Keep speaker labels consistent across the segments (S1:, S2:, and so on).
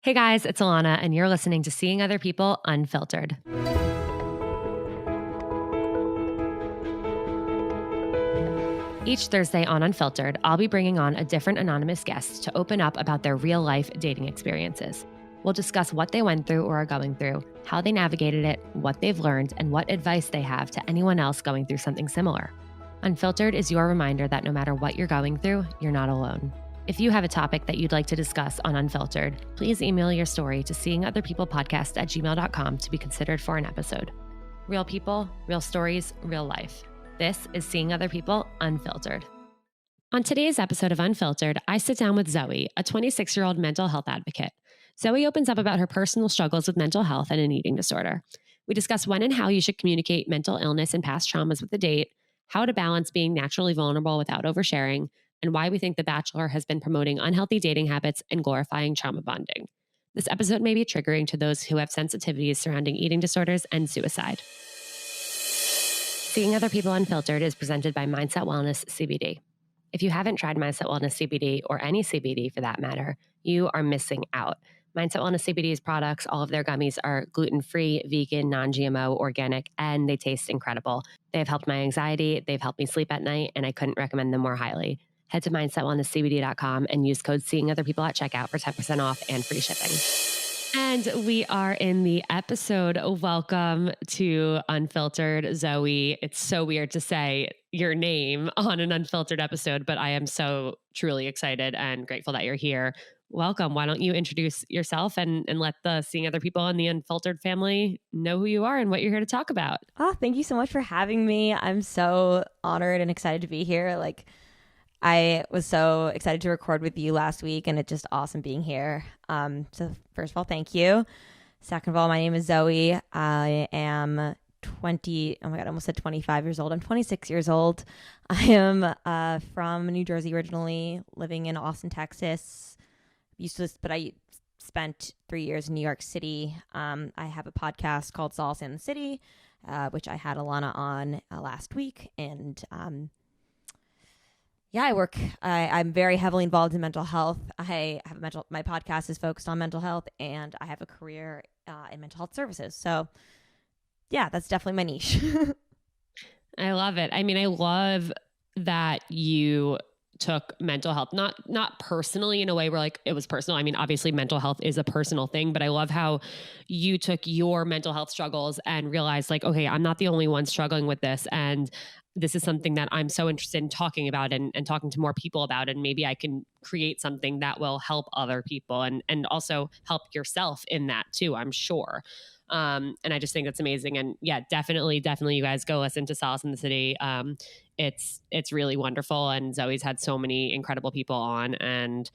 S1: Hey guys, it's Alana, and you're listening to Seeing Other People Unfiltered. Each Thursday on Unfiltered, I'll be bringing on a different anonymous guest to open up about their real life dating experiences. We'll discuss what they went through or are going through, how they navigated it, what they've learned, and what advice they have to anyone else going through something similar. Unfiltered is your reminder that no matter what you're going through, you're not alone. If you have a topic that you'd like to discuss on Unfiltered, please email your story to seeingotherpeoplepodcast@gmail.com to be considered for an episode. Real people, real stories, real life. This is Seeing Other People Unfiltered. On today's episode of Unfiltered, I sit down with Zoe, a 26-year-old mental health advocate. Zoe opens up about her personal struggles with mental health and an eating disorder. We discuss when and how you should communicate mental illness and past traumas with a date, how to balance being naturally vulnerable without oversharing, and why we think The Bachelor has been promoting unhealthy dating habits and glorifying trauma bonding. This episode may be triggering to those who have sensitivities surrounding eating disorders and suicide. Seeing Other People Unfiltered is presented by Mindset Wellness CBD. If you haven't tried Mindset Wellness CBD, or any CBD for that matter, you are missing out. Mindset Wellness CBD's products, all of their gummies are gluten-free, vegan, non-GMO, organic, and they taste incredible. They've helped my anxiety, they've helped me sleep at night, and I couldn't recommend them more highly. Head to mindsetwellnesscbd.com and use code Seeing Other People at checkout for 10% off and free shipping. And we are in the episode. Welcome to Unfiltered, Zoe. It's so weird to say your name on an Unfiltered episode, but I am so truly excited and grateful that you're here. Welcome. Why don't you introduce yourself and let the Seeing Other People in the Unfiltered family know who you are and what you're here to talk about.
S2: Oh, thank you so much for having me. I'm so honored and excited to be here. I was so excited to record with you last week, and it's just awesome being here. So first of all, thank you. Second of all, my name is Zoe. I am 20. Oh my God, I almost said 25 years old. I'm 26 years old. I am from New Jersey originally, living in Austin, Texas. But I spent 3 years in New York City. I have a podcast called Solace in the City, which I had Alana on last week, and I'm very heavily involved in mental health. My podcast is focused on mental health, and I have a career in mental health services. So yeah, that's definitely my niche.
S1: I love it. I mean, I love that you took mental health, not personally in a way where like it was personal. I mean, obviously mental health is a personal thing, but I love how you took your mental health struggles and realized like, okay, I'm not the only one struggling with this. And this is something that I'm so interested in talking about and talking to more people about. And maybe I can create something that will help other people and also help yourself in that too, I'm sure. And I just think that's amazing. And yeah, definitely you guys go listen to Solace in the City. It's really wonderful. And Zoe's had so many incredible people on, and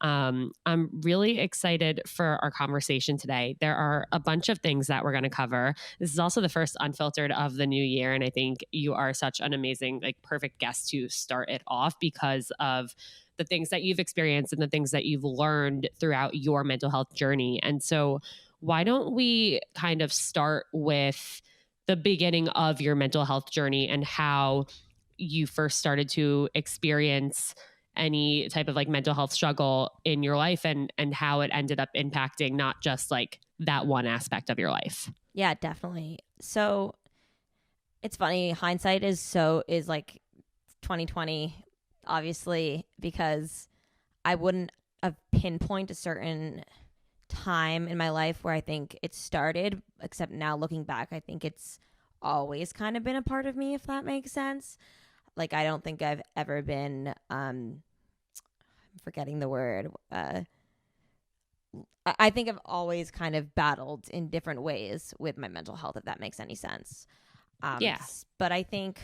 S1: I'm really excited for our conversation today. There are a bunch of things that we're going to cover. This is also the first Unfiltered of the new year. And I think you are such an amazing, like perfect guest to start it off because of the things that you've experienced and the things that you've learned throughout your mental health journey. And so why don't we kind of start with the beginning of your mental health journey and how you first started to experience any type of like mental health struggle in your life and how it ended up impacting not just like that one aspect of your life.
S2: Yeah, definitely. So it's funny. Hindsight is like 2020, obviously, because I wouldn't have pinpointed a certain time in my life where I think it started, except now looking back, I think it's always kind of been a part of me, if that makes sense. Like, I don't think I've ever been, I'm forgetting the word. I think I've always kind of battled in different ways with my mental health, if that makes any sense.
S1: Yeah.
S2: But I think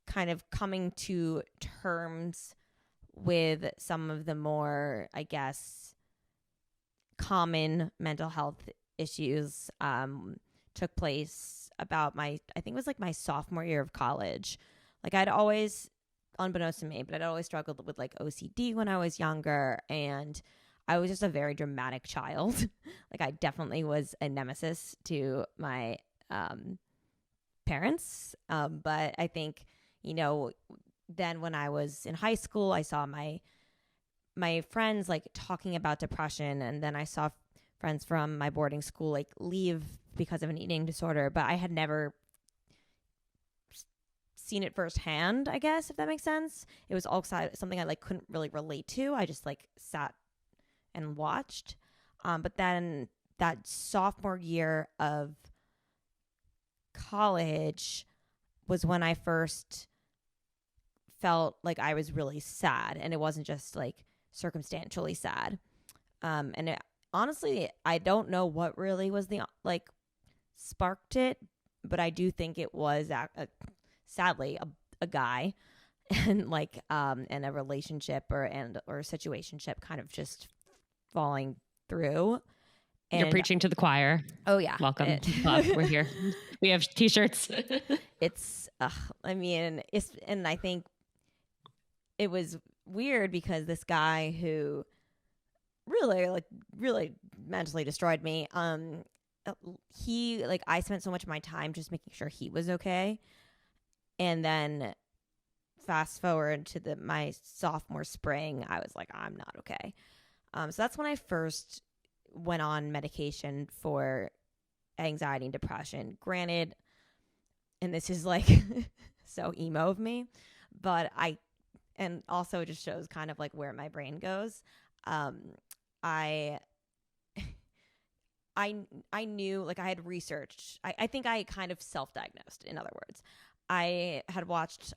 S2: kind of coming to terms with some of the more, I guess, common mental health issues took place about I think it was like my sophomore year of college. Like I'd always, unbeknownst to me, but I'd always struggled with like OCD when I was younger, and I was just a very dramatic child. Like I definitely was a nemesis to my parents. But I think, then when I was in high school, I saw my my friends like talking about depression, and then I saw friends from my boarding school like leave because of an eating disorder, but I had never seen it firsthand, I guess, if that makes sense. It was all something I like couldn't really relate to. I just like sat and watched. But then that sophomore year of college was when I first felt like I was really sad, and it wasn't just like circumstantially sad. And it, honestly, I don't know what really was the like sparked it, but I do think it was sadly a guy and like and a relationship or a situationship kind of just falling through. And
S1: you're preaching to the choir.
S2: Oh yeah,
S1: welcome to the club. We're here. We have t-shirts.
S2: It's I mean, it's, and I think it was weird because this guy who really mentally destroyed me, he like, I spent so much of my time just making sure he was okay. And then fast forward to my sophomore spring, I was like, I'm not okay. So that's when I first went on medication for anxiety and depression. Granted, and this is like so emo of me, but and also it just shows kind of like where my brain goes. I knew, like, I had researched. I think I kind of self-diagnosed, in other words. I had watched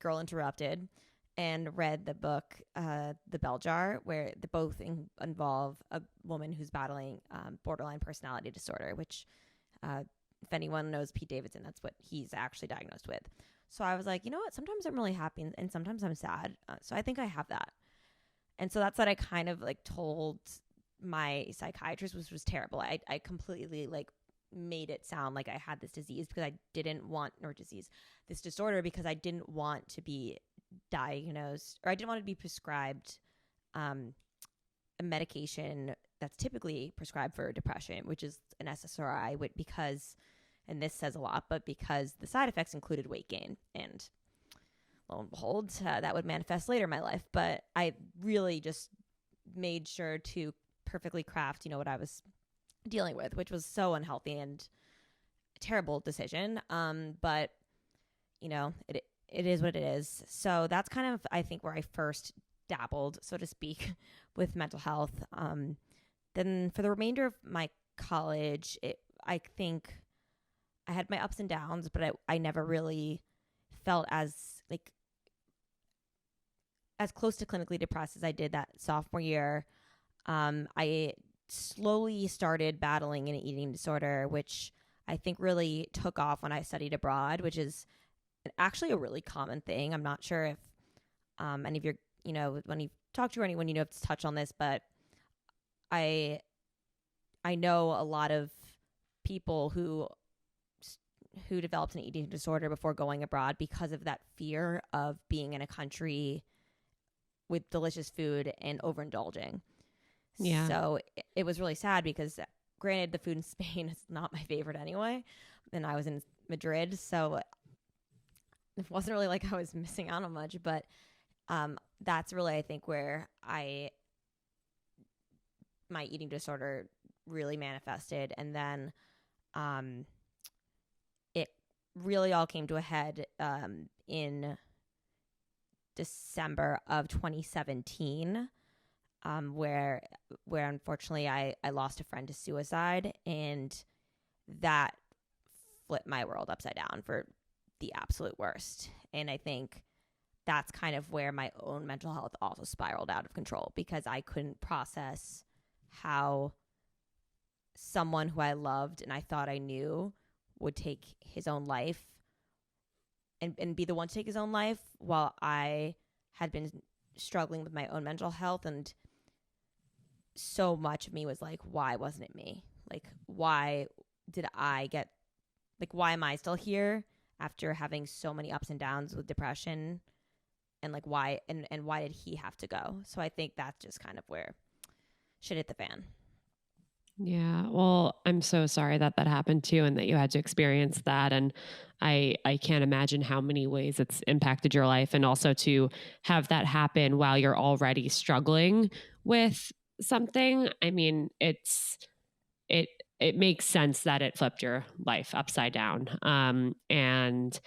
S2: Girl Interrupted and read the book The Bell Jar, where they both involve a woman who's battling borderline personality disorder, which if anyone knows Pete Davidson, that's what he's actually diagnosed with. So I was like, you know what? Sometimes I'm really happy and sometimes I'm sad. So I think I have that. And so that's what I kind of like told my psychiatrist, which was terrible. I completely like made it sound like I had this disease because I didn't want, this disorder, because I didn't want to be diagnosed, or I didn't want to be prescribed a medication that's typically prescribed for depression, which is an SSRI, because, and this says a lot, but because the side effects included weight gain, and lo and behold, that would manifest later in my life. But I really just made sure to perfectly craft, what I was dealing with, which was so unhealthy and a terrible decision. But it is what it is. So that's kind of, I think, where I first dabbled, so to speak, with mental health. Then for the remainder of my college, I think I had my ups and downs, but I never really felt as close to clinically depressed as I did that sophomore year. I slowly started battling an eating disorder, which I think really took off when I studied abroad, which is actually a really common thing. I'm not sure if any of your, when you talk to anyone, have to touch on this, but I know a lot of people who developed an eating disorder before going abroad because of that fear of being in a country with delicious food and overindulging.
S1: Yeah.
S2: So it was really sad because, granted, the food in Spain is not my favorite anyway, and I was in Madrid, so it wasn't really like I was missing out on much. But that's really, I think, where my eating disorder really manifested, and then it really all came to a head in December of 2017. Where unfortunately I lost a friend to suicide, and that flipped my world upside down for the absolute worst. And I think that's kind of where my own mental health also spiraled out of control, because I couldn't process how someone who I loved and I thought I knew would take his own life and be the one to take his own life, while I had been struggling with my own mental health. And so much of me was like, why wasn't it me? Like, why did I get, like, why am I still here after having so many ups and downs with depression? And like, why, and why did he have to go? So I think that's just kind of where shit hit the fan.
S1: Yeah. Well, I'm so sorry that that happened to you and that you had to experience that. And I can't imagine how many ways it's impacted your life. And also to have that happen while you're already struggling with something. I mean, it, it makes sense that it flipped your life upside down. And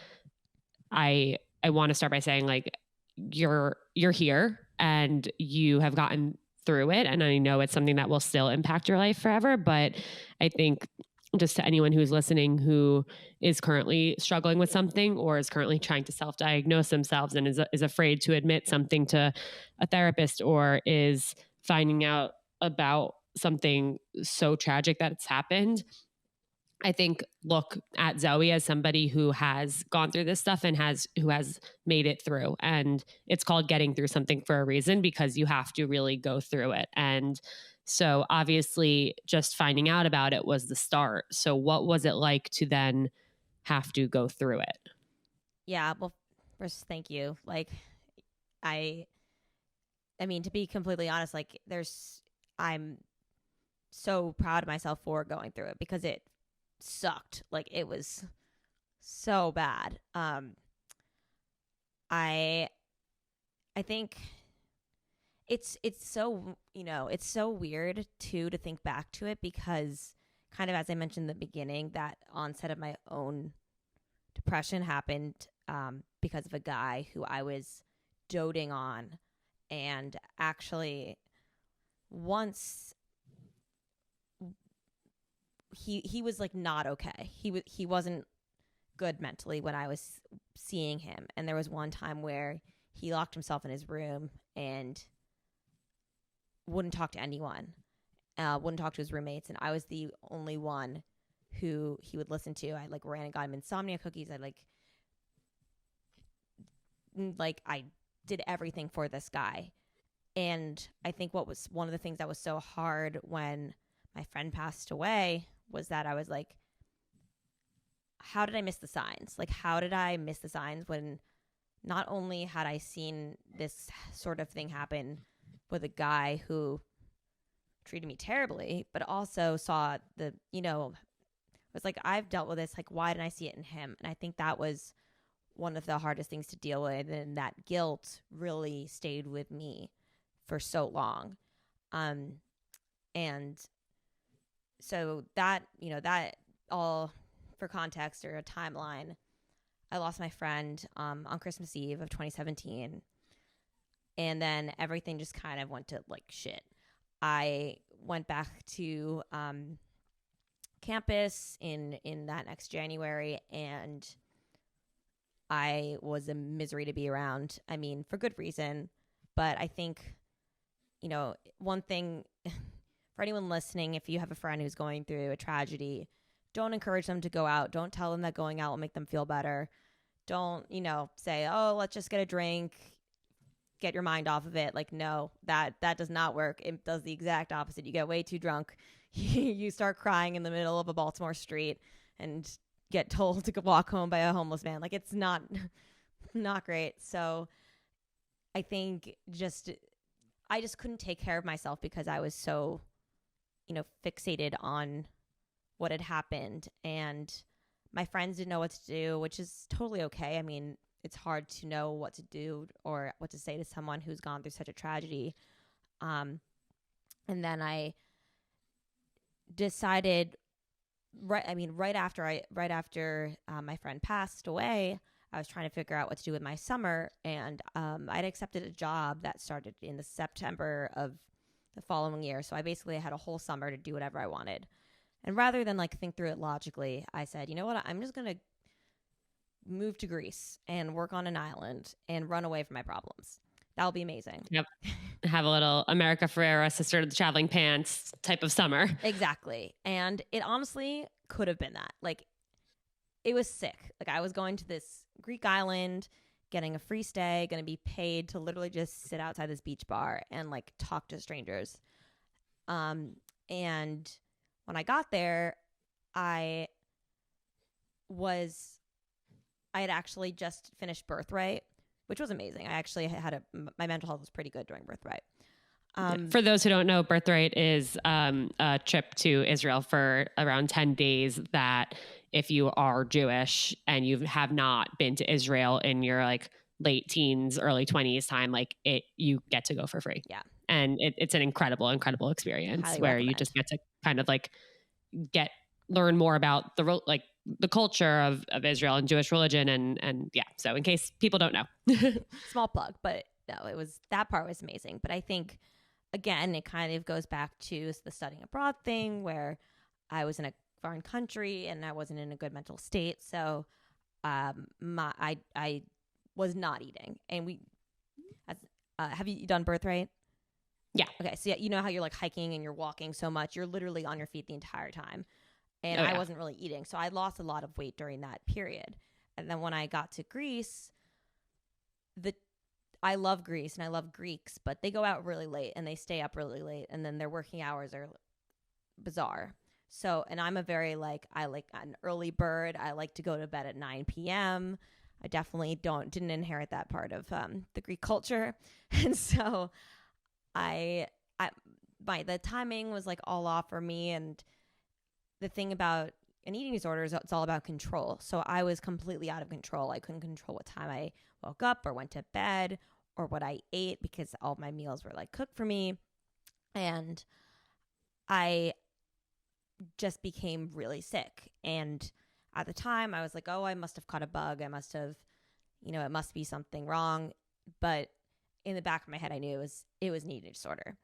S1: I want to start by saying like you're here and you have gotten through it, and I know it's something that will still impact your life forever, but I think just to anyone who's listening who is currently struggling with something or is currently trying to self-diagnose themselves and is afraid to admit something to a therapist or is finding out about something so tragic that it's happened, I think look at Zoe as somebody who has gone through this stuff and who has made it through. And it's called getting through something for a reason because you have to really go through it. And so obviously just finding out about it was the start. So what was it like to then have to go through it?
S2: Yeah, well, first, thank you. Like, I, I mean, to be completely honest, like, I'm so proud of myself for going through it because it sucked. Like, it was so bad. I, I think it's so it's so weird too to think back to it because kind of as I mentioned in the beginning, that onset of my own depression happened because of a guy who I was doting on, and actually once he was like not okay. He wasn't good mentally when I was seeing him, and there was one time where he locked himself in his room and wouldn't talk to anyone, wouldn't talk to his roommates, and I was the only one who he would listen to. I like ran and got him insomnia cookies. I I did everything for this guy. And I think what was one of the things that was so hard when my friend passed away was that I was like, how did I miss the signs? Like, how did I miss the signs when not only had I seen this sort of thing happen with a guy who treated me terribly, but also saw was like, I've dealt with this. Like, why didn't I see it in him? And I think that was one of the hardest things to deal with. And that guilt really stayed with me for so long. And so that all for context or a timeline, I lost my friend on Christmas Eve of 2017. And then everything just kind of went to like shit. I went back to campus in that next January, and I was a misery to be around. I mean, for good reason, but I think one thing for anyone listening, if you have a friend who's going through a tragedy, don't encourage them to go out. Don't tell them that going out will make them feel better. Don't, say, oh, let's just get a drink, get your mind off of it. Like, no, that does not work. It does the exact opposite. You get way too drunk. You start crying in the middle of a Baltimore street and get told to walk home by a homeless man. Like, it's not great. So I think I just couldn't take care of myself because I was so, fixated on what had happened. And my friends didn't know what to do, which is totally okay. I mean, it's hard to know what to do or what to say to someone who's gone through such a tragedy. And then I decided right after my friend passed away, I was trying to figure out what to do with my summer, and I'd accepted a job that started in the September of the following year. So I basically had a whole summer to do whatever I wanted. And rather than like think through it logically, I said, you know what? I'm just going to move to Greece and work on an island and run away from my problems. That'll be amazing.
S1: Yep. Have a little America Ferrera, Sister of the Traveling Pants type of summer.
S2: Exactly. And it honestly could have been that. Like, it was sick. Like, I was going to this Greek island, getting a free stay, going to be paid to literally just sit outside this beach bar and like talk to strangers. And when I got there, I had actually just finished Birthright, which was amazing. I actually my mental health was pretty good during Birthright.
S1: For those who don't know, Birthright is a trip to Israel for around 10 days that if you are Jewish and you have not been to Israel in your like late teens, early 20s time, like you get to go for free.
S2: Yeah.
S1: And it's an incredible experience
S2: Highly
S1: where
S2: recommend.
S1: you just get to kind of like learn more about the culture of Israel and Jewish religion. And yeah, so in case people don't know.
S2: Small plug, but no, that part was amazing. But I think, again, it kind of goes back to the studying abroad thing where I was in a foreign country and I wasn't in a good mental state. So I was not eating. And have you done Birthright?
S1: Yeah.
S2: Okay. So yeah, you know how you're like hiking and you're walking so much, you're literally on your feet the entire time. And I wasn't really eating. So I lost a lot of weight during that period. And then when I got to Greece, I love Greece and I love Greeks, but they go out really late and they stay up really late. And then their working hours are bizarre. So, and I'm I like an early bird. I like to go to bed at 9 p.m. I definitely didn't inherit that part of the Greek culture. And so the timing was like all off for me. And the thing about an eating disorder is it's all about control. So I was completely out of control. I couldn't control what time I woke up or went to bed or what I ate because all my meals were like cooked for me. And I just became really sick. And at the time I was like, oh, I must have caught a bug. I must have, it must be something wrong. But in the back of my head, I knew it was an eating disorder.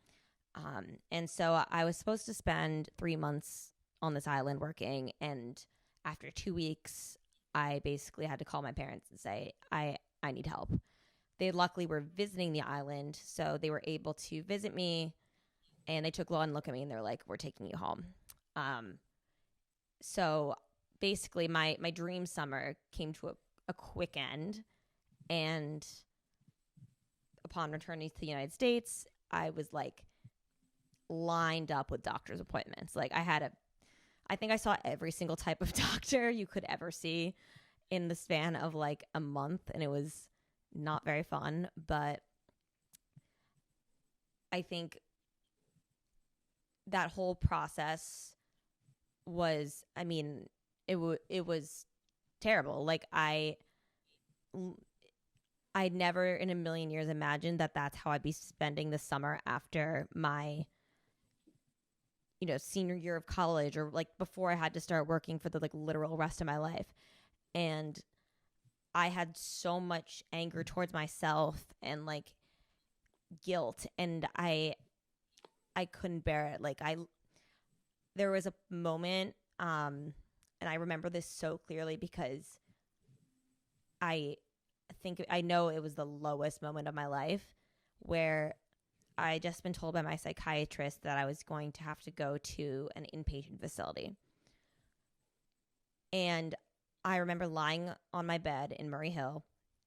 S2: And so I was supposed to spend 3 months on this island working. And after 2 weeks, I basically had to call my parents and say, I need help. They luckily were visiting the island, so they were able to visit me. And they took one look at me and they're like, we're taking you home. So basically my dream summer came to a quick end. And upon returning to the United States, I was like lined up with doctor's appointments. Like I think I saw every single type of doctor you could ever see in the span of like a month. And it was not very fun. But I think that whole process was, it was terrible. Like I'd never in a million years imagined that that's how I'd be spending the summer after my senior year of college, or like before I had to start working for the like literal rest of my life. And I had so much anger towards myself and like guilt, and I couldn't bear it. Like there was a moment, and I remember this so clearly because I know it was the lowest moment of my life, where I just been told by my psychiatrist that I was going to have to go to an inpatient facility. And I remember lying on my bed in Murray Hill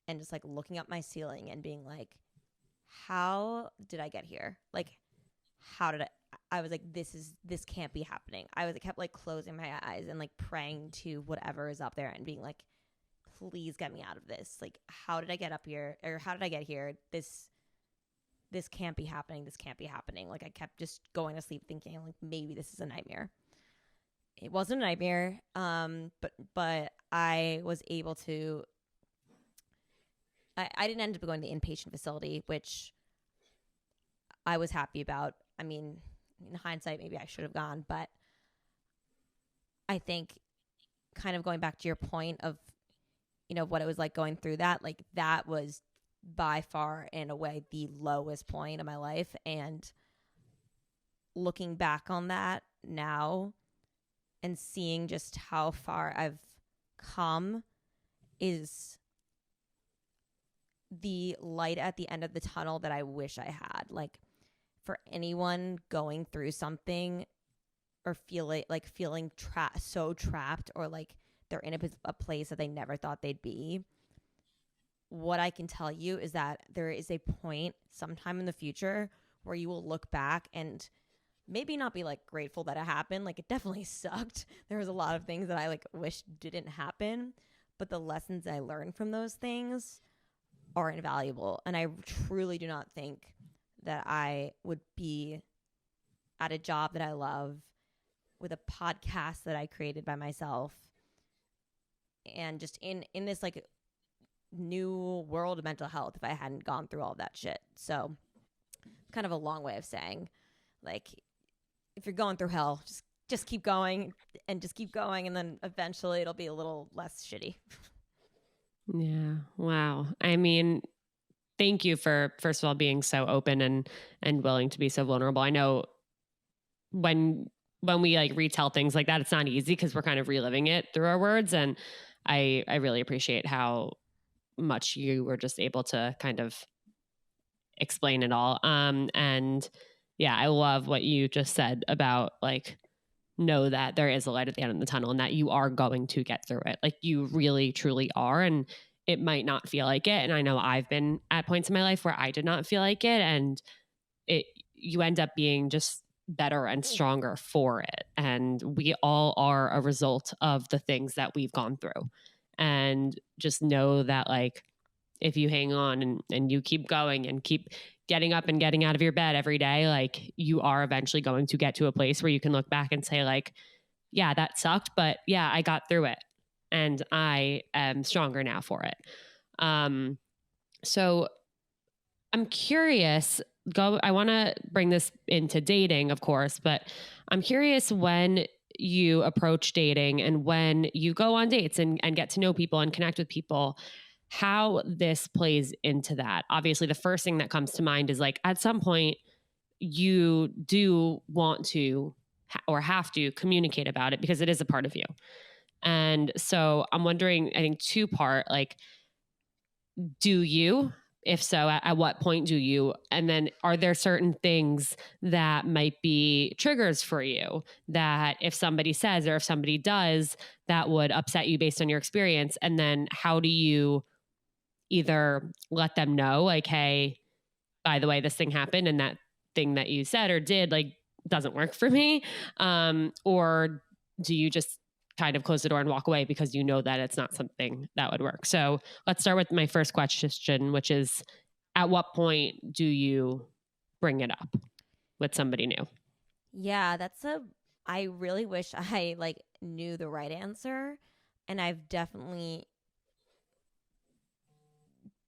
S2: and just like looking up my ceiling and being like, how did I get here? Like, how did I was like, this can't be happening. I kept like closing my eyes and like praying to whatever is up there and being like, please get me out of this. Like, how did I get up here? Or how did I get here? This can't be happening. This can't be happening. Like I kept just going to sleep thinking like maybe this is a nightmare. It wasn't a nightmare. But I was able to, I didn't end up going to the inpatient facility, which I was happy about. I mean, in hindsight, maybe I should have gone, but I think kind of going back to your point of, what it was like going through that, like that was by far in a way the lowest point of my life. And looking back on that now and seeing just how far I've come is the light at the end of the tunnel that I wish I had. Like for anyone going through something or feeling so trapped, or like they're in a place that they never thought they'd be, what I can tell you is that there is a point sometime in the future where you will look back and maybe not be like grateful that it happened. Like it definitely sucked. There was a lot of things that I like wish didn't happen, but the lessons I learned from those things are invaluable. And I truly do not think that I would be at a job that I love with a podcast that I created by myself and just in this like new world of mental health if I hadn't gone through all that shit. So kind of a long way of saying, like, if you're going through hell, just keep going and just keep going, and then eventually it'll be a little less shitty.
S1: Yeah. Wow. I mean, thank you for, first of all, being so open and willing to be so vulnerable. I know when we like retell things like that, it's not easy because we're kind of reliving it through our words. And I really appreciate how much you were just able to kind of explain it all. And yeah, I love what you just said about like, know that there is a light at the end of the tunnel and that you are going to get through it. Like you really, truly are. And it might not feel like it. And I know I've been at points in my life where I did not feel like it. And you end up being just better and stronger for it. And we all are a result of the things that we've gone through. And just know that like, if you hang on and you keep going and keep getting up and getting out of your bed every day, like you are eventually going to get to a place where you can look back and say like, yeah, that sucked, but yeah, I got through it and I am stronger now for it. So I'm curious, I want to bring this into dating, of course, but I'm curious when you approach dating and when you go on dates and get to know people and connect with people, how this plays into that. Obviously, the first thing that comes to mind is like at some point you do want to or have to communicate about it because it is a part of you. And so I'm wondering, I think two part, like, do you? If so, at what point do you? And then are there certain things that might be triggers for you that if somebody says or if somebody does, that would upset you based on your experience? And then how do you either let them know, like, hey, by the way, this thing happened and that thing that you said or did, like, doesn't work for me? Or do you just kind of close the door and walk away because you know that it's not something that would work? So let's start with my first question, which is, at what point do you bring it up with somebody new?
S2: Yeah, I really wish I like knew the right answer, and I've definitely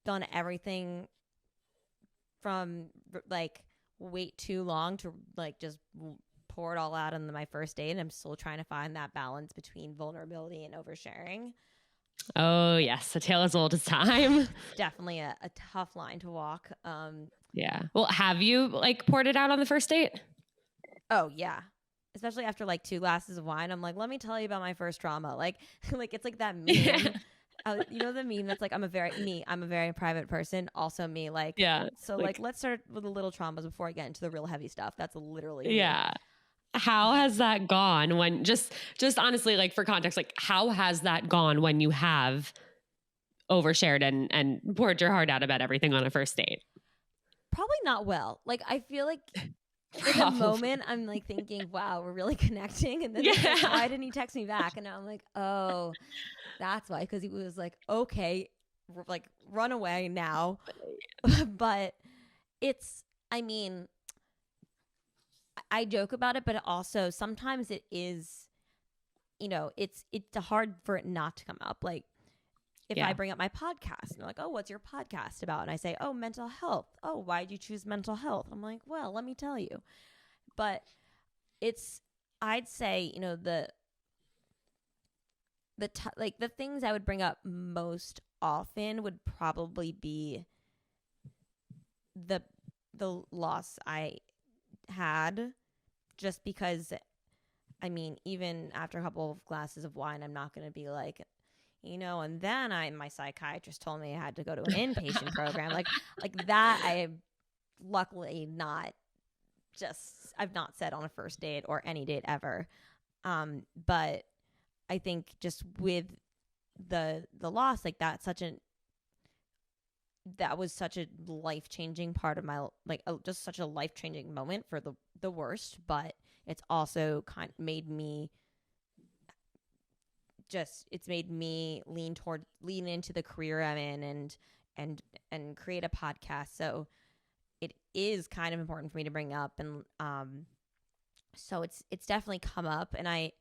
S2: done everything from like wait too long to like just pour it all out on my first date. And I'm still trying to find that balance between vulnerability and oversharing.
S1: Oh yes, a tale as old as time.
S2: It's definitely a tough line to walk.
S1: Yeah. Well, have you like poured it out on the first date?
S2: Oh yeah. Especially after like 2 glasses of wine, I'm like, let me tell you about my first trauma. Like, like it's like that meme.
S1: Yeah.
S2: You know the meme that's like, I'm a very private person. Also me, like,
S1: Yeah.
S2: so like let's start with the little traumas before I get into the real heavy stuff. That's literally me.
S1: Yeah. How has that gone when just honestly, like for context, like how has that gone when you have overshared and poured your heart out about everything on a first date?
S2: Probably not well. Like I feel like in the moment I'm like thinking, wow, we're really connecting. And then it's like, why didn't he text me back? And now I'm like, oh, that's why. Because he was like, okay, like run away now. But I mean, I joke about it, but also sometimes it is, it's hard for it not to come up. Like if I bring up my podcast and they're like, oh, what's your podcast about? And I say, oh, mental health. Oh, why'd you choose mental health? I'm like, well, let me tell you. But I'd say, the things I would bring up most often would probably be the loss I had, just because, I mean, even after a couple of glasses of wine, I'm not going to be like, and then my psychiatrist told me I had to go to an inpatient program. Like that, luckily I've not said on a first date or any date ever. But I think just with the loss, like that was such a life-changing part of my, just such a life-changing moment for the worst, but it's also kind of made me lean into the career I'm in and create a podcast. So it is kind of important for me to bring up. And so it's definitely come up. And I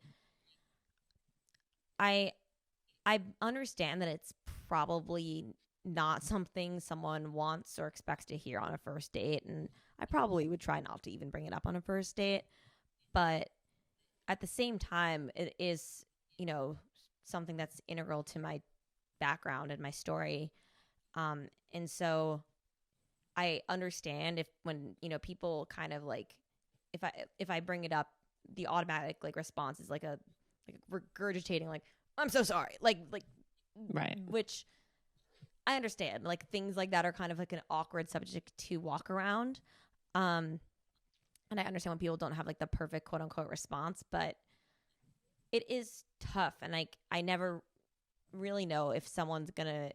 S2: understand that it's probably not something someone wants or expects to hear on a first date. And I probably would try not to even bring it up on a first date. But at the same time, it is, something that's integral to my background and my story. And so I understand when people kind of like, if I bring it up, the automatic like response is like regurgitating, like, I'm so sorry. Like,
S1: right.
S2: Which I understand, like things like that are kind of like an awkward subject to walk around. And I understand when people don't have like the perfect quote unquote response, but it is tough. And like, I never really know if someone's gonna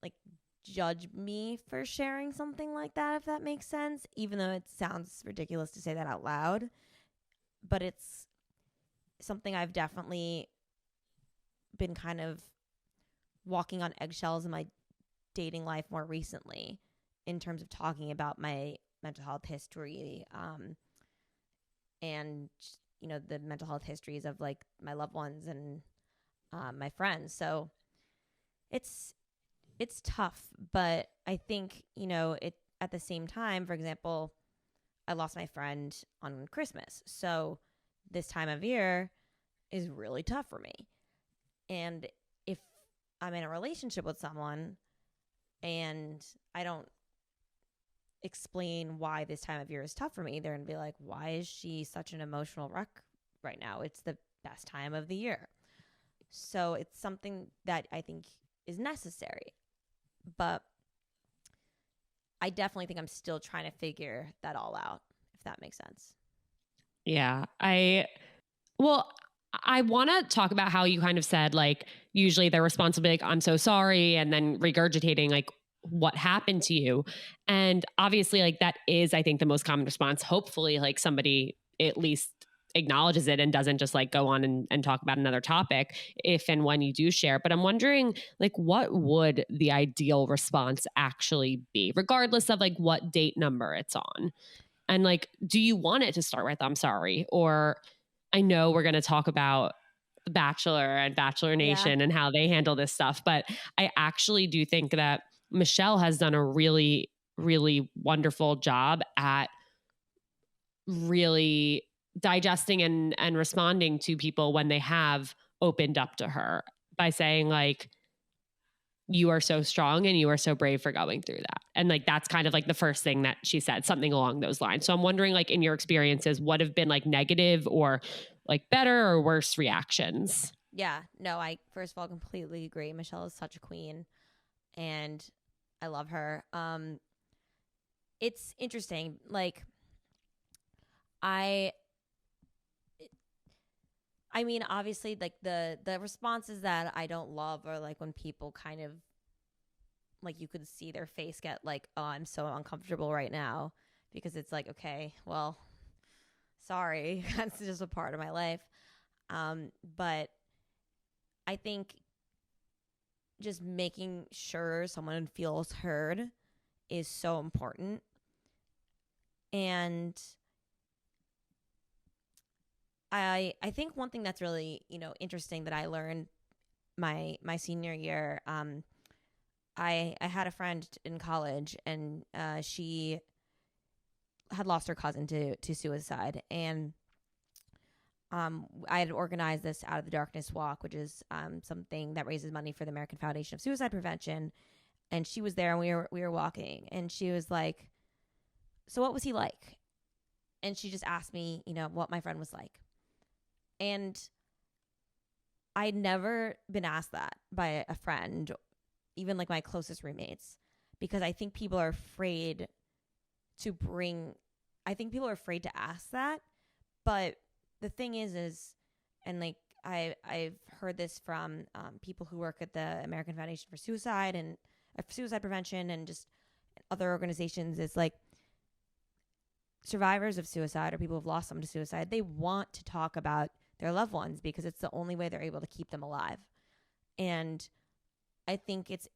S2: like judge me for sharing something like that, if that makes sense, even though it sounds ridiculous to say that out loud. But it's something I've definitely been kind of walking on eggshells in my dating life more recently in terms of talking about my mental health history, and the mental health histories of like my loved ones and my friends. So it's tough, but I think it at the same time. For example, I lost my friend on Christmas, so this time of year is really tough for me. And if I'm in a relationship with someone and I don't explain why this time of year is tough for me, they're going to be like, why is she such an emotional wreck right now? It's the best time of the year. So it's something that I think is necessary. But I definitely think I'm still trying to figure that all out, if that makes sense.
S1: Yeah. I want to talk about how you kind of said, like, usually their response will be like, I'm so sorry. And then regurgitating like what happened to you. And obviously like that is, I think, the most common response. Hopefully like somebody at least acknowledges it and doesn't just like go on and talk about another topic if and when you do share. But I'm wondering, like, what would the ideal response actually be, regardless of like what date number it's on? And like, do you want it to start with, I'm sorry? Or I know we're going to talk about The Bachelor and Bachelor Nation and how they handle this stuff, but I actually do think that Michelle has done a really, really wonderful job at really digesting and responding to people when they have opened up to her by saying like, you are so strong and you are so brave for going through that. And like, that's kind of like the first thing that she said, something along those lines. So I'm wondering, like, in your experiences, what have been like negative or like better or worse reactions?
S2: Yeah, no, I first of all completely agree. Michelle is such a queen and I love her. It's interesting. Like, I mean, obviously, like the responses that I don't love are like when people kind of like, you could see their face get like, oh, I'm so uncomfortable right now, because it's like, okay, well, sorry, that's just a part of my life. But I think just making sure someone feels heard is so important. And I think one thing that's really, interesting that I learned my senior year, I had a friend in college, and she had lost her cousin to suicide. And I had organized this Out of the Darkness walk, which is something that raises money for the American Foundation of Suicide Prevention. And she was there, and we were walking, and she was like, so what was he like? And she just asked me, what my friend was like. And I'd never been asked that by a friend, even like my closest roommates, because I think people are afraid people are afraid to ask that. But the thing is, and like I've heard this from people who work at the American Foundation for Suicide and Suicide Prevention and just other organizations, is like, survivors of suicide or people who've lost someone to suicide, they want to talk about their loved ones because it's the only way they're able to keep them alive. And I think it's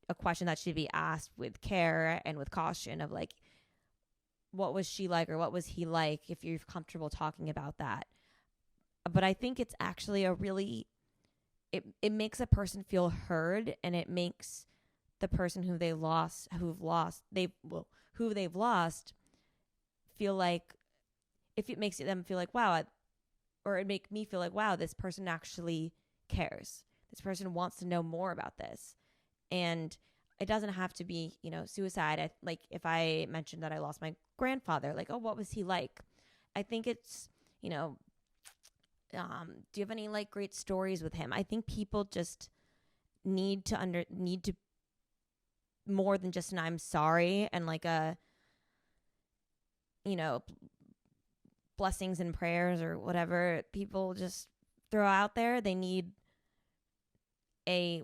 S2: a question that should be asked with care and with caution of like, what was she like or what was he like, if you're comfortable talking about that. But I think it's actually a really, it makes a person feel heard, and it makes the person who they've lost feel like, if it makes them feel like, wow, or it make me feel like, wow, this person actually cares. This person wants to know more about this. And it doesn't have to be, suicide. Like if I mentioned that I lost my grandfather, like, oh, what was he like? I think it's, do you have any like great stories with him? I think people just need to more than just an I'm sorry and like a, blessings and prayers or whatever people just throw out there. They need a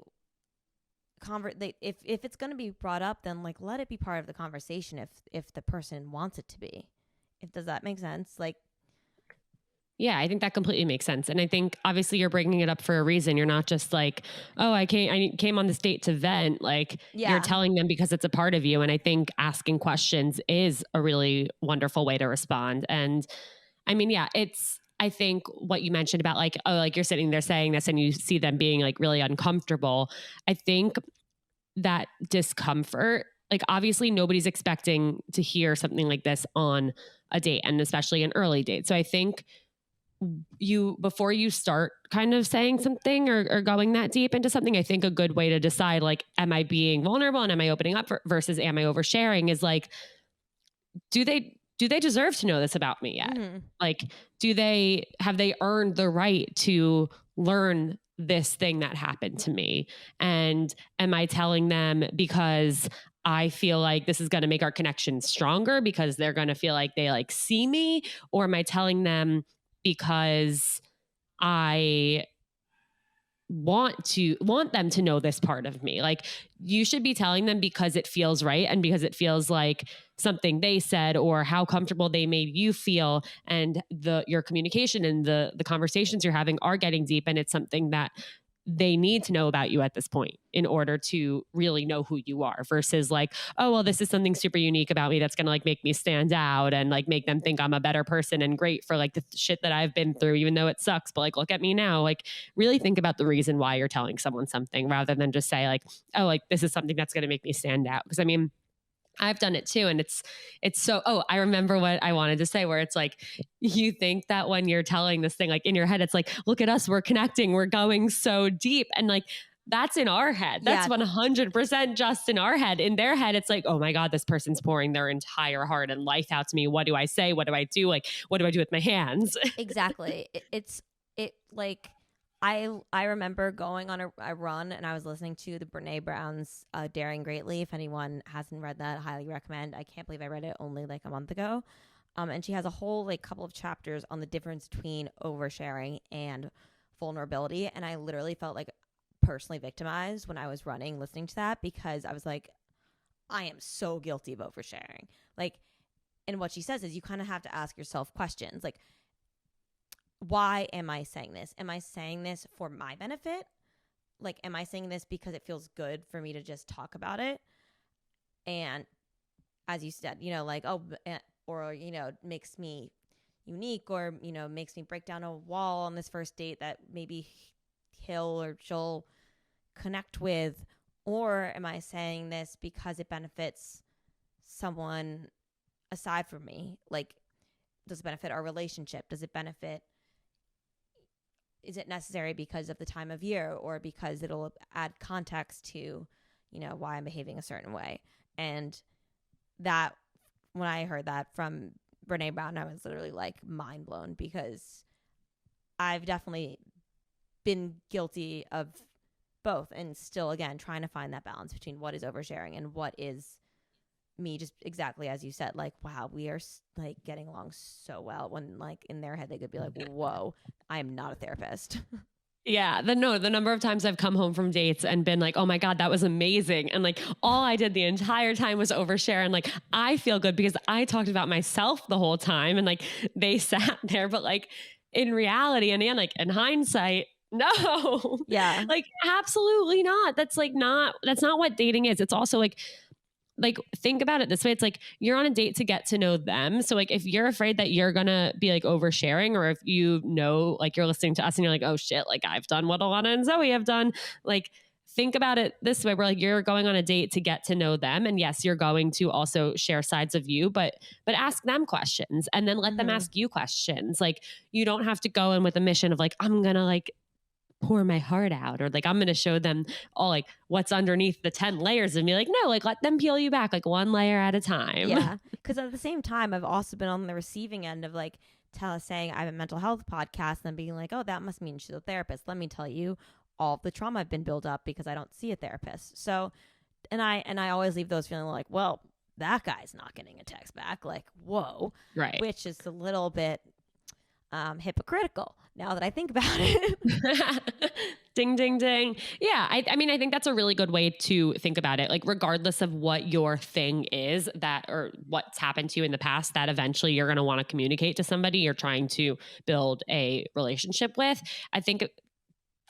S2: if it's going to be brought up, then like let it be part of the conversation if the person wants it to be. Does that make sense? Like,
S1: yeah, I think that completely makes sense. And I think obviously you're bringing it up for a reason. You're not just like, oh, I came on this date to vent. Like you're telling them because it's a part of you. And I think asking questions is a really wonderful way to respond. And I mean, yeah, I think what you mentioned about like, oh, like you're sitting there saying this and you see them being like really uncomfortable. I think that discomfort, like obviously nobody's expecting to hear something like this on a date, and especially an early date. So I think before you start kind of saying something or going that deep into something, I think a good way to decide, like, am I being vulnerable and am I opening up versus am I oversharing, is like, do they deserve to know this about me yet? Mm-hmm. Like, have they earned the right to learn this thing that happened to me? And am I telling them because I feel like this is going to make our connection stronger because they're going to feel like they like see me? Or am I telling them because I want them to know this part of me? Like, you should be telling them because it feels right and because it feels like something they said or how comfortable they made you feel, and your communication and the conversations you're having are getting deep, and it's something that they need to know about you at this point in order to really know who you are, versus like, oh, well, this is something super unique about me that's going to like make me stand out and like make them think I'm a better person and great for like the shit that I've been through, even though it sucks. But like, look at me now. Like, really think about the reason why you're telling someone something, rather than just say like, oh, like this is something that's going to make me stand out. Because I mean, I've done it too. And it's so, I remember what I wanted to say, where it's like, you think that when you're telling this thing, like in your head, it's like, look at us, we're connecting, we're going so deep. And like, that's in our head. That's 100% just in our head. In their head, it's like, oh my God, this person's pouring their entire heart and life out to me. What do I say? What do I do? Like, what do I do with my hands?
S2: Exactly. I remember going on a run, and I was listening to the Brene Brown's Daring Greatly. If anyone hasn't read that, highly recommend. I can't believe I read it only like a month ago. And she has a whole like couple of chapters on the difference between oversharing and vulnerability. And I literally felt like personally victimized when I was running listening to that, because I was like, I am so guilty of oversharing. Like, and what she says is you kind of have to ask yourself questions like, why am I saying this? Am I saying this for my benefit? Like, am I saying this because it feels good for me to just talk about it? And as you said, like, oh, or, makes me unique, or, makes me break down a wall on this first date that maybe he'll or she'll connect with. Or am I saying this because it benefits someone aside from me? Like, does it benefit our relationship? Is it necessary because of the time of year, or because it'll add context to, why I'm behaving a certain way? And that, when I heard that from Brene Brown, I was literally like mind blown, because I've definitely been guilty of both, and still, again, trying to find that balance between what is oversharing and what is me just exactly as you said, like, wow, we are like getting along so well, when like in their head they could be like, whoa, I am not a therapist.
S1: Yeah, the number of times I've come home from dates and been like, oh my God, that was amazing. And like all I did the entire time was overshare. And like, I feel good because I talked about myself the whole time, and like they sat there. But like in reality, and like in hindsight, No.
S2: Yeah.
S1: Like absolutely not. That's not what dating is. It's also like think about it this way. It's like you're on a date to get to know them. So like if you're afraid that you're gonna be like oversharing, or if like you're listening to us and you're like, oh shit, like I've done what Alana and Zoe have done, like think about it this way. We're like, you're going on a date to get to know them. And yes, you're going to also share sides of you, but ask them questions and then let them ask you questions. Like you don't have to go in with a mission of like, I'm gonna like pour my heart out, or like I'm going to show them all like what's underneath the 10 layers and be like, no, like let them peel you back like one layer at a time.
S2: Yeah. Because at the same time, I've also been on the receiving end of like saying I have a mental health podcast and then being like, oh, that must mean she's a therapist. Let me tell you all the trauma I've been built up because I don't see a therapist. So, and I always leave those feeling like, well, that guy's not getting a text back. Like, whoa.
S1: Right.
S2: Which is a little bit hypocritical now that I think about it.
S1: Ding, ding, ding. Yeah. I mean, I think that's a really good way to think about it. Like, regardless of what your thing is that, or what's happened to you in the past, that eventually you're going to want to communicate to somebody you're trying to build a relationship with. I think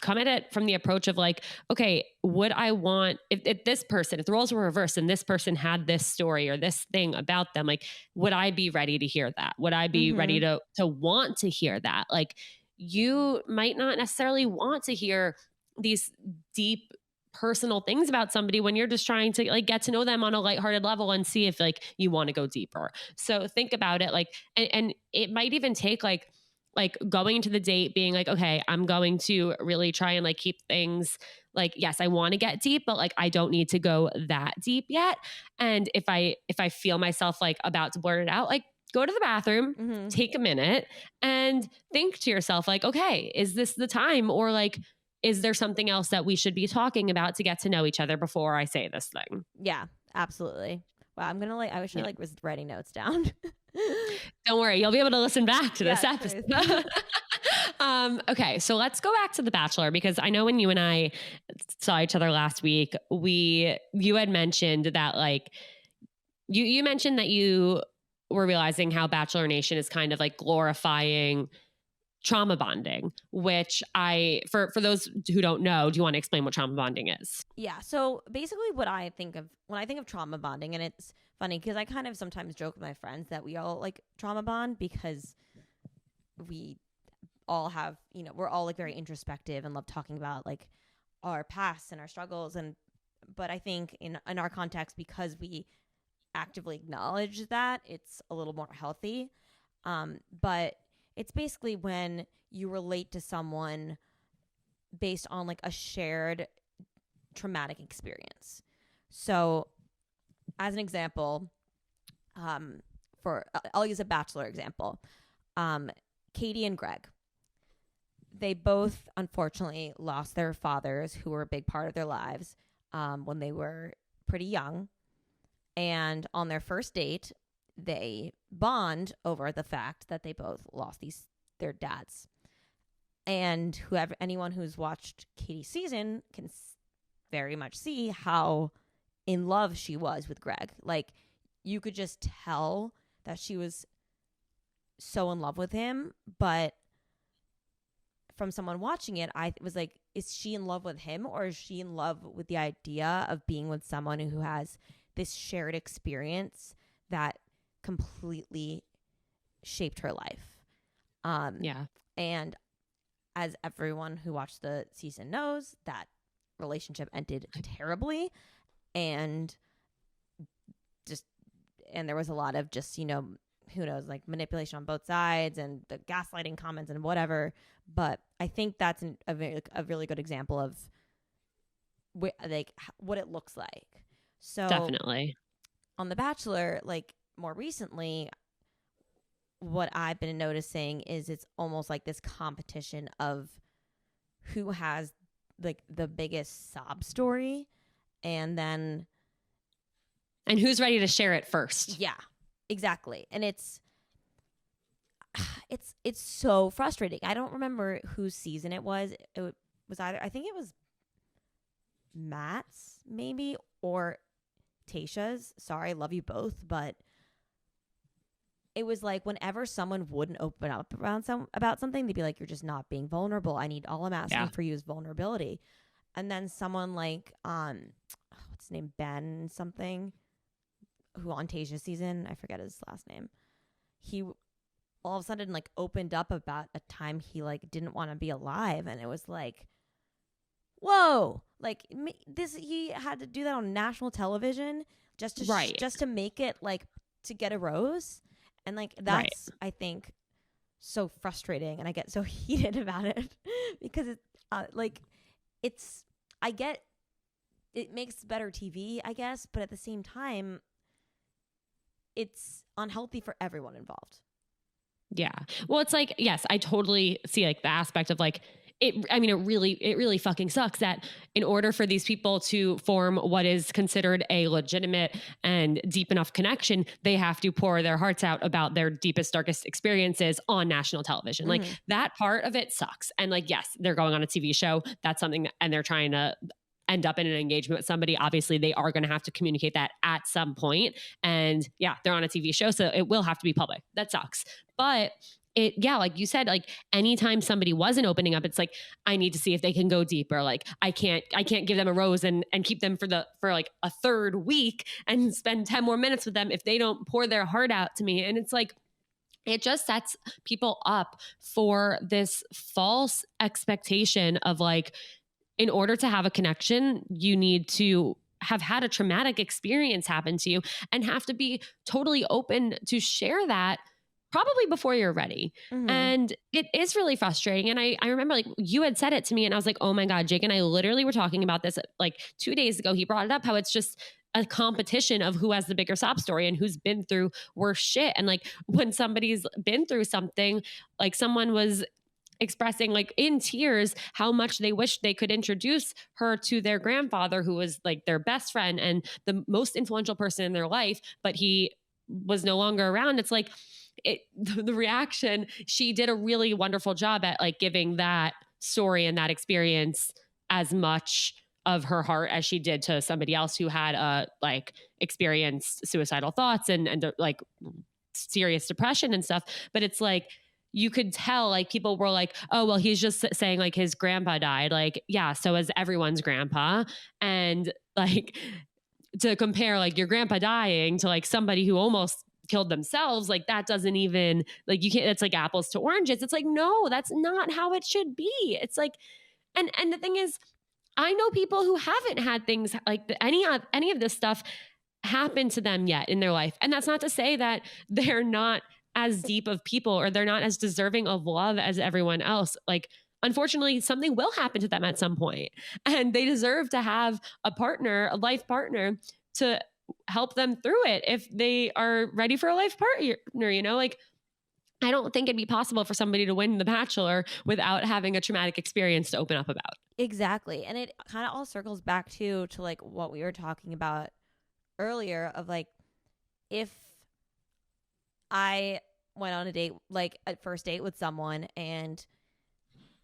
S1: come at it from the approach of like, okay, would I want, if this person, if the roles were reversed and this person had this story or this thing about them, like, would I be ready to hear that? Would I be ready to want to hear that? Like, you might not necessarily want to hear these deep personal things about somebody when you're just trying to like get to know them on a lighthearted level and see if like you want to go deeper. So think about it like, and it might even take like going into the date being like, okay, I'm going to really try and like keep things like, yes, I want to get deep, but like I don't need to go that deep yet. And if I feel myself like about to blurt it out, like go to the bathroom, take a minute and think to yourself like, okay, is this the time? Or like, is there something else that we should be talking about to get to know each other before I say this thing?
S2: Yeah, absolutely. Wow, I'm gonna like. I wish I like was writing notes down.
S1: Don't worry, you'll be able to listen back to this episode. Okay, so let's go back to The Bachelor, because I know when you and I saw each other last week, you had mentioned that like you mentioned that you were realizing how Bachelor Nation is kind of like glorifying trauma bonding, which for those who don't know, do you want to explain what trauma bonding is?
S2: Yeah. So basically what I think of when I think of trauma bonding, and it's funny because I kind of sometimes joke with my friends that we all like trauma bond because we all have, we're all like very introspective and love talking about like our past and our struggles. But I think in our context, because we actively acknowledge that, it's a little more healthy. But it's basically when you relate to someone based on like a shared traumatic experience. So as an example, I'll use a Bachelor example. Katie and Greg, they both unfortunately lost their fathers who were a big part of their lives when they were pretty young. And on their first date, they bond over the fact that they both lost their dads. And anyone who's watched Katie's season can very much see how in love she was with Greg. Like, you could just tell that she was so in love with him. But from someone watching it, I was like, is she in love with him, or is she in love with the idea of being with someone who has this shared experience that completely shaped her life?
S1: Yeah.
S2: And as everyone who watched the season knows, that relationship ended terribly. And there was a lot of just, who knows, like manipulation on both sides and the gaslighting comments and whatever. But I think that's a really good example of what it looks like. So
S1: Definitely.
S2: On The Bachelor, like more recently, what I've been noticing is it's almost like this competition of who has like the biggest sob story, and
S1: who's ready to share it first.
S2: Yeah, exactly. And it's so frustrating. I don't remember whose season it was. It was either, I think it was Matt's maybe, or Tayshia's. Sorry, love you both, but it was like whenever someone wouldn't open up about something, they'd be like, you're just not being vulnerable. All I'm asking for you is vulnerability. And then someone like what's his name, Ben something, who on Tasia's season, I forget his last name, he all of a sudden like opened up about a time he like didn't want to be alive, and it was like, whoa, like this, he had to do that on national television just to make it like to get a rose. And like that's I think so frustrating, and I get so heated about it because it's like I get it makes better TV, I guess, but at the same time it's unhealthy for everyone involved.
S1: Yeah. Well, it's like, yes, I totally see like the aspect of like it really fucking sucks that in order for these people to form what is considered a legitimate and deep enough connection, they have to pour their hearts out about their deepest, darkest experiences on national television. Like that part of it sucks. And like, yes, they're going on a TV show. That's something and they're trying to end up in an engagement with somebody. Obviously, they are going to have to communicate that at some point. And yeah, they're on a TV show, so it will have to be public. That sucks. But like you said, like anytime somebody wasn't opening up, it's like, I need to see if they can go deeper. Like I can't give them a rose and keep them for like a third week and spend 10 more minutes with them if they don't pour their heart out to me. And it's like, it just sets people up for this false expectation of like, in order to have a connection, you need to have had a traumatic experience happen to you and have to be totally open to share that probably before you're ready. And it is really frustrating. And I remember like you had said it to me and I was like, oh my God, Jake and I literally were talking about this like 2 days ago. He brought it up, how it's just a competition of who has the bigger sob story and who's been through worse shit. And like when somebody's been through something, like someone was expressing like in tears how much they wish they could introduce her to their grandfather, who was like their best friend and the most influential person in their life, but he was no longer around. It's like the reaction, she did a really wonderful job at like giving that story and that experience as much of her heart as she did to somebody else who had like experienced suicidal thoughts and like serious depression and stuff. But it's like, you could tell like people were like, oh, well, he's just saying like his grandpa died. Like, yeah, so is everyone's grandpa. And like to compare like your grandpa dying to like somebody who almost killed themselves, like that doesn't even like, you can't, it's like apples to oranges. It's like, no, that's not how it should be. It's like, and the thing is, I know people who haven't had things like any of this stuff happen to them yet in their life. And that's not to say that they're not as deep of people or they're not as deserving of love as everyone else. Like, unfortunately, something will happen to them at some point, and they deserve to have a partner, a life partner, to help them through it if they are ready for a life partner, you know? Like, I don't think it'd be possible for somebody to win The Bachelor without having a traumatic experience to open up about.
S2: Exactly. And it kind of all circles back to like what we were talking about earlier of like, if I went on a date, like a first date with someone, and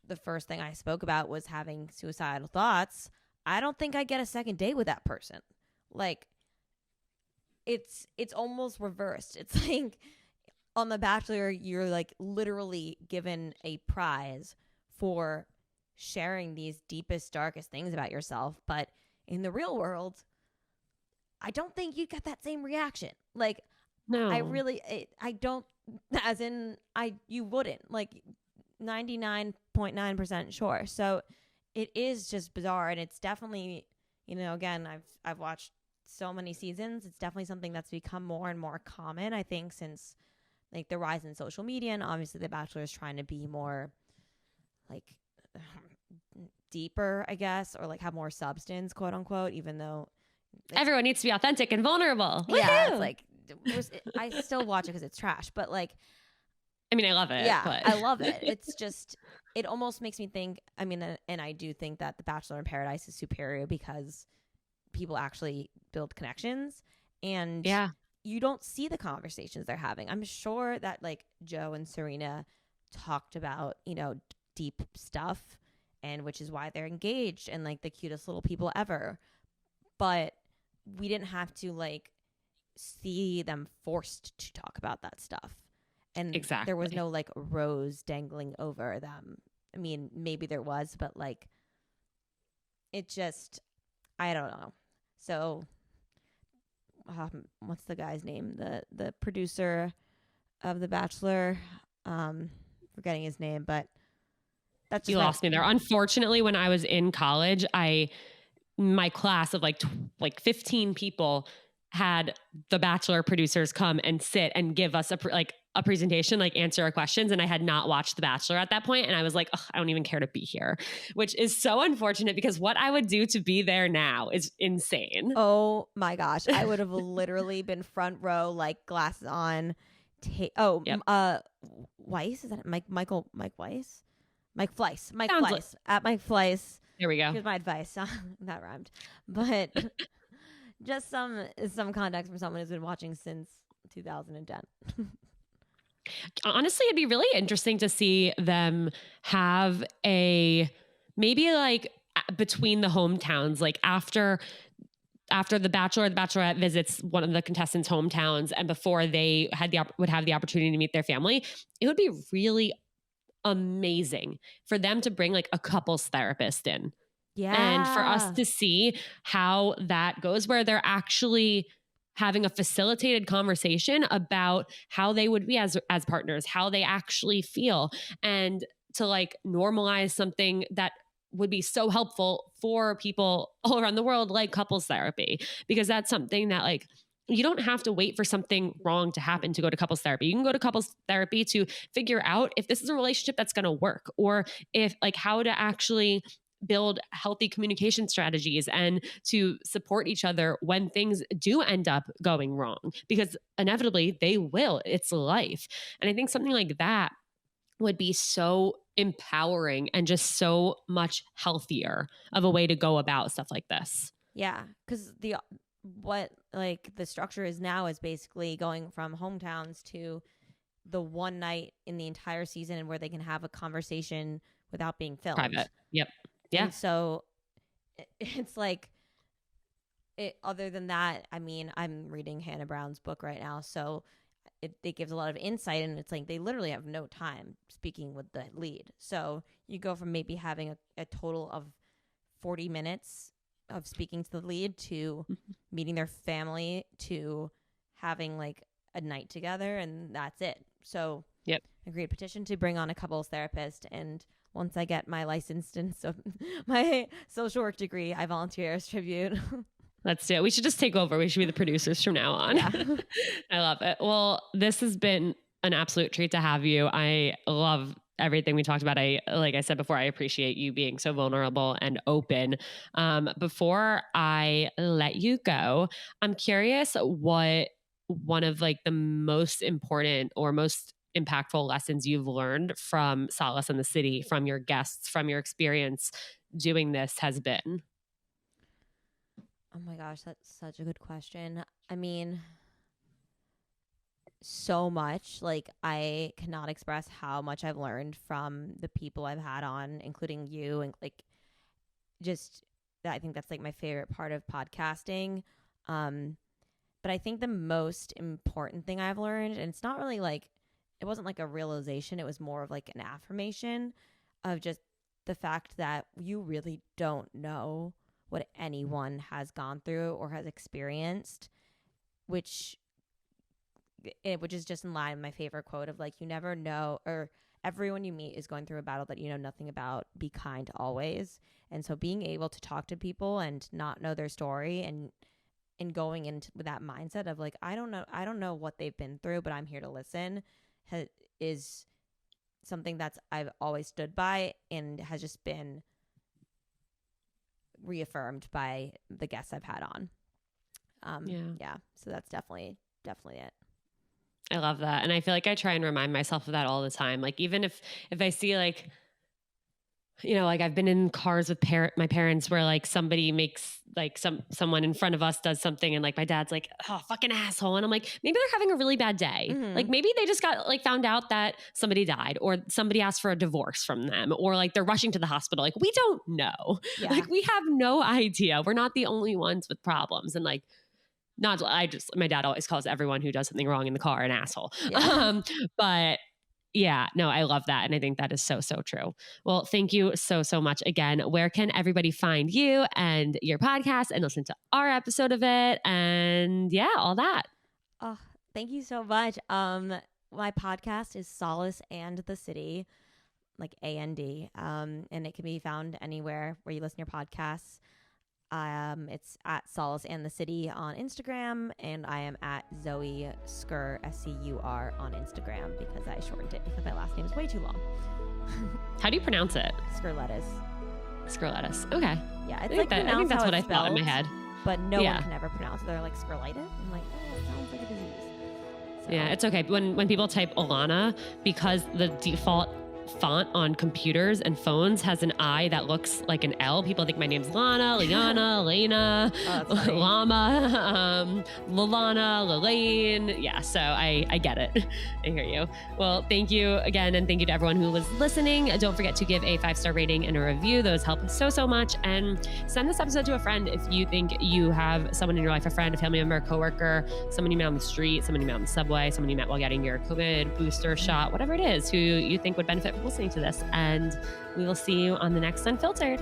S2: the first thing I spoke about was having suicidal thoughts, I don't think I get a second date with that person. Like, it's almost reversed. It's like on The Bachelor, you're like literally given a prize for sharing these deepest, darkest things about yourself. But in the real world, I don't think you get that same reaction. Like, no, I don't, as in you wouldn't, like 99.9% sure. So it is just bizarre. And it's definitely, you know, again, I've watched so many seasons. It's definitely something that's become more and more common, I think, since like the rise in social media. And obviously The Bachelor is trying to be more like deeper, I guess, or like have more substance, quote unquote, even though
S1: everyone needs to be authentic and vulnerable.
S2: Yeah, it's like, I still watch it because it's trash, but like,
S1: I mean, I love it.
S2: Yeah,
S1: but.
S2: I love it. It's just, it almost makes me think, I mean, and I do think that The Bachelor in Paradise is superior because people actually build connections, and
S1: yeah,
S2: you don't see the conversations they're having. I'm sure that like Joe and Serena talked about, you know, deep stuff, and which is why they're engaged and like the cutest little people ever. But we didn't have to like see them forced to talk about that stuff. And
S1: Exactly.
S2: there was no like rose dangling over them. I mean, maybe there was, but like it just, I don't know. So what's the guy's name? The producer of The Bachelor. Forgetting his name, but that's just
S1: you lost me there. Unfortunately, when I was in college, my class of like 15 people had the Bachelor producers come and sit and give us a presentation, like answer our questions. And I had not watched The Bachelor at that point. And I was like, I don't even care to be here, which is so unfortunate because what I would do to be there now is insane.
S2: Oh my gosh. I would have literally been front row, like glasses on. Weiss? Is that Mike Weiss? Mike Fleiss. At Mike Fleiss.
S1: There we go.
S2: Here's my advice. That rhymed. But just some context from someone who's been watching since 2010.
S1: Honestly, it'd be really interesting to see them have maybe like between the hometowns, like after the Bachelor or the Bachelorette visits one of the contestants' hometowns and before they would have the opportunity to meet their family, it would be really amazing for them to bring like a couples therapist in.
S2: Yeah.
S1: And for us to see how that goes, where they're actually having a facilitated conversation about how they would be as partners, how they actually feel, and to like normalize something that would be so helpful for people all around the world, like couples therapy, because that's something that like, you don't have to wait for something wrong to happen to go to couples therapy. You can go to couples therapy to figure out if this is a relationship that's going to work, or if like how to actually build healthy communication strategies and to support each other when things do end up going wrong, because inevitably they will. It's life. And I think something like that would be so empowering and just so much healthier of a way to go about stuff like this.
S2: Yeah, because what like the structure is now is basically going from hometowns to the one night in the entire season where they can have a conversation without being filmed.
S1: Private. Yep. Yeah.
S2: And so it's like, other than that, I mean, I'm reading Hannah Brown's book right now, so it gives a lot of insight, and it's like they literally have no time speaking with the lead. So you go from maybe having a total of 40 minutes of speaking to the lead to meeting their family to having like a night together, and that's it. So
S1: yep.
S2: Agreed petition to bring on a couples therapist, and once I get my licensed and so my social work degree, I volunteer as tribute.
S1: Let's do it. We should just take over. We should be the producers from now on. Yeah. I love it. Well, this has been an absolute treat to have you. I love everything we talked about. Like I said before, I appreciate you being so vulnerable and open. Before I let you go, I'm curious what one of like the most important or most impactful lessons you've learned from Solace and the City, from your guests, from your experience doing this has been.
S2: Oh my gosh, that's such a good question. I mean, so much. Like, I cannot express how much I've learned from the people I've had on, including you, and like just I think that's like my favorite part of podcasting. But I think the most important thing I've learned, and it's not really like, it wasn't like a realization, it was more of like an affirmation of just the fact that you really don't know what anyone has gone through or has experienced, which is just in line with my favorite quote of like, you never know, or everyone you meet is going through a battle that you know nothing about. Be kind always. And so being able to talk to people and not know their story and going into with that mindset of like, I don't know what they've been through, but I'm here to listen, is something that's I've always stood by and has just been reaffirmed by the guests I've had on. Yeah. So that's definitely it.
S1: I love that. And I feel like I try and remind myself of that all the time. Like, even if I see like, you know, like I've been in cars with my parents where like somebody makes like someone in front of us does something and like my dad's like, oh, fucking asshole. And I'm like, maybe they're having a really bad day. Mm-hmm. Like maybe they just got like found out that somebody died or somebody asked for a divorce from them or like they're rushing to the hospital. Like we don't know. Yeah. Like we have no idea. We're not the only ones with problems. And like, my dad always calls everyone who does something wrong in the car an asshole.
S2: Yeah.
S1: But yeah, no, I love that. And I think that is so, so true. Well, thank you so, so much again. Where can everybody find you and your podcast and listen to our episode of it? And yeah, all that.
S2: Oh, thank you so much. My podcast is Solace and the City, like AND, and it can be found anywhere where you listen to your podcasts. It's at Solace and the City on Instagram, and I am at Zoe Scur, SCUR on Instagram because I shortened it because my last name is way too long.
S1: How do you pronounce it?
S2: Scurletis.
S1: Scurletis. Okay.
S2: Yeah, it's
S1: I think that's what I thought in my head.
S2: But no one can ever pronounce it. They're like Scurletis. I'm like, oh, it sounds like a disease. So.
S1: Yeah, it's okay. When people type Alana, because the default font on computers and phones has an I that looks like an L. People think my name's Lana, Liana, Elena, Lama, Lalana, Lalaine. Yeah, so I get it. I hear you. Well, thank you again. And thank you to everyone who was listening. Don't forget to give a 5-star rating and a review. Those help so, so much. And send this episode to a friend if you think you have someone in your life, a friend, a family member, a coworker, someone you met on the street, someone you met on the subway, someone you met while getting your COVID booster shot, whatever it is, who you think would benefit from listening to this. And we will see you on the next Unfiltered.